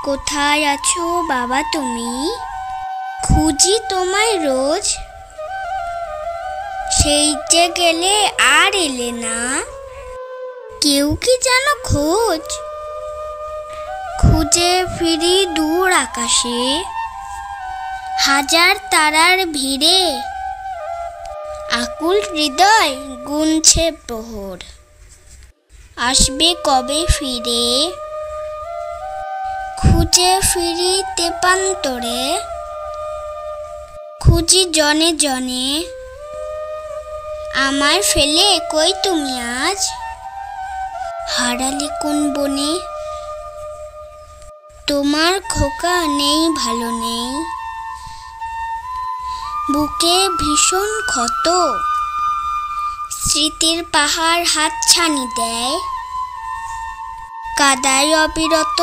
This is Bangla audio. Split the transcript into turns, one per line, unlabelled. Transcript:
কোথায় আছো বাবা তুমি? খুঁজি তোমায় রোজ, সেই যে গেলে আর এলে না। কেউ কি জানো খোঁজ? খুঁজে ফিরি দূর আকাশে, হাজার তারার ভিড়ে। আকুল হৃদয় গুনছে প্রহর, আসবে কবে ফিরে। খুঁজে ফিরি তেপান্তরে, খুঁজি জনে জনে। আমায় ফেলে কই তুমি আজ, হারালে কোন বনে? তোমার খোকা নেই ভালো নেই, বুকে ভীষণ ক্ষত। স্মৃতির পাহাড় হাতছানি দেয়, কাদায় অবিরত।